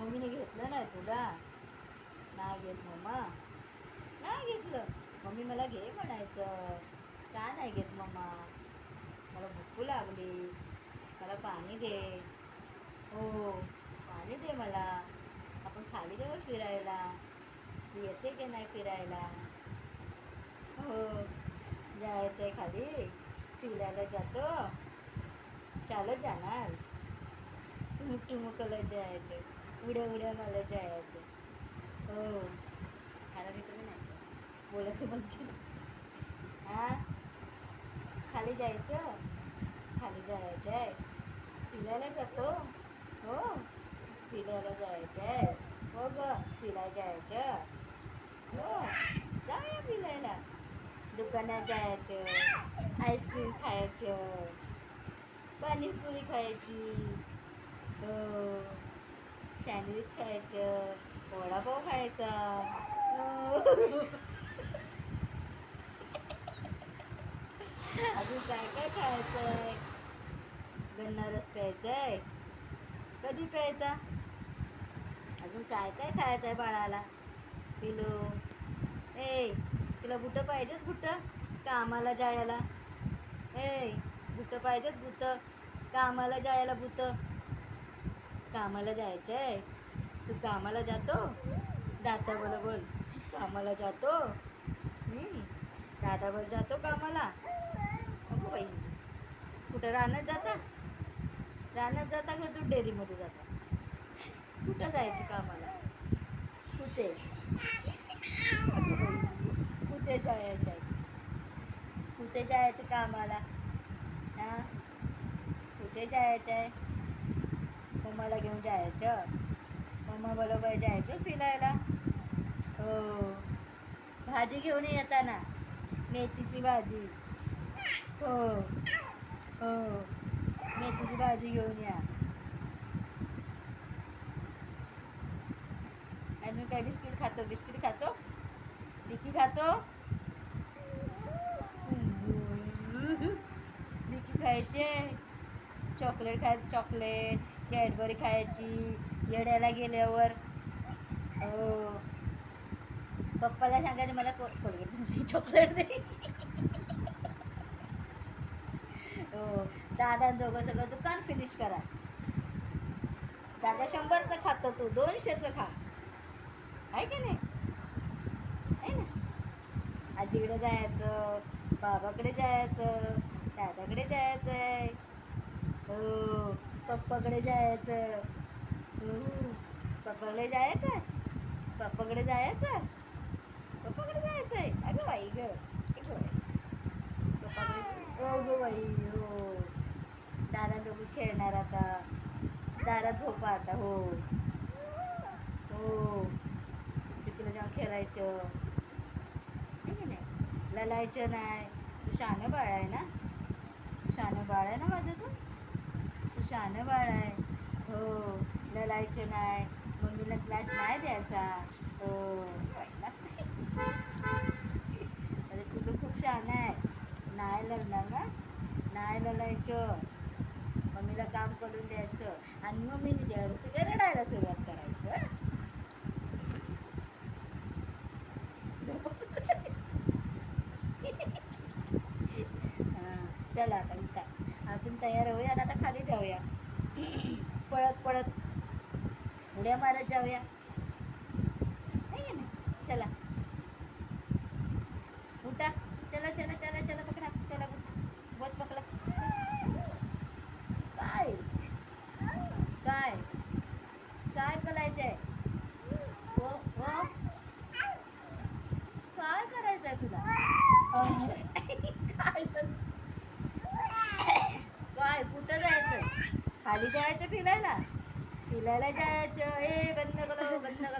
मम्मीने घेतलं नाही तुला? नाही घेत मम्मा? नाही घेतलं. मम्मी मला घे म्हणायचं. का नाही घेत मम्मा? मला भूक लागली, मला पाणी दे. हो, पाणी दे मला. आपण खाली जाऊ फिरायला. तू येते की नाही फिरायला? हो, जायचं आहे खाली. फिरायला जातो. चालत जाणार? टुमुक टुमुकला जायचं, उड्या उड्या मला जायचं. हो, खायला भेटलं नाही बोलायचं बंद केलं. हा, खाली जायचं, खाली जायचं आहे. फिरायला जातो. हो, फिरायला जायचं आहे. हो ग, फिरायला जायचं. हो, जाऊया फिरायला. दुकानात जायचं, आईस्क्रीम खायचं, पाणीपुरी खायची. हो, सँडविच खायचं, वडापाव खायचा. हो. अजून काय काय खायचंय? गन्ना रस प्यायचाय. कधी प्यायचा? अजून काय काय खायचंय बाळाला? पिलू ए, तुला बुटं पाहिजेत? बुटं कामाला जायला? ए, बुटं पाहिजेत? बुटं कामाला जायला बुटं. कामाला जायचंय. तू कामाला जातो? दादा बोल बोल, कामाला जातो. दादा बोल जातो कामाला. अगो बाई, कुठं रानात जाता? रानात जाता का दूध डेअरीमध्ये जाता? कुठं जायचं कामाला? कुठे? अगो बाई, कुठे जायचं आहे? कुठे जायचं कामाला? हां, कुठे जायचं आहे? मम्माला घेऊन जायचं. मम्मा बरोबर जायचं फिरायला. हो, भाजी घेऊन येताना मेथीची भाजी. हो हो, मेथीची भाजी घेऊन या. अजून काय बिस्किट खातो? बिस्किट खातो? बिकी खातो? बिकी खायचे. चॉकलेट खायचं, चॉकलेट. कॅडबरी खायची येड्याला गेल्यावर. हो, पप्पाला सांगायचं मला कोलगेट तुमची चॉकलेट दे. हो, दादा दोघं सगळं दुकान फिनिश करा. दादा 100चं खातो, तू 200चं खा. आहे की नाही? आहे ना? आजीकडे जायचं, बाबाकडे जायचं, दादाकडे जायचं आहे. हो, पप्पाकडे जायचं. हो, पप्पाकडे जायचं. पप्पाकडे जायचं. पप्पाकडे जायचं आहे. अगं बाई ग, अगं बाई. पप्पाकडे हो गो बाई. हो, दादा दोघं खेळणार आता. दादा झोपा आता. हो हो, तिला जाऊन खेळायचं. आहे की नाही? ललायचं नाही. तू शहाणं बाळ आहे ना? शहाणं बाळ आहे ना माझं तू? तू शहाणं बाळ आहे. हो, ललायचं नाही. मम्मीला क्लास नाही द्यायचा. हो, क्लास नाही. अरे तुला खूप शहाणं आहे. नाही लढणार ना? नाही लढायचं. मम्मीला काम करून द्यायचं आणि मम्मीने जेव्हा बसते ते रडायला सुरुवात करायचं. हां, चला आता उठा. आपण तयार होऊया आणि आता खाली जाऊया. पळत पळत उड्या मारत जाऊया. आहे की नाही? चला उठा. चला चला चला चला पकडा. चला बहुत पकडा. काय काय काय करायचंय? हो हो, काय करायचंय तुला? काय काय कुठं जायचं? खाली जायचं फिरायला? फिरायला जायचं. ए बंद करो बंद करा.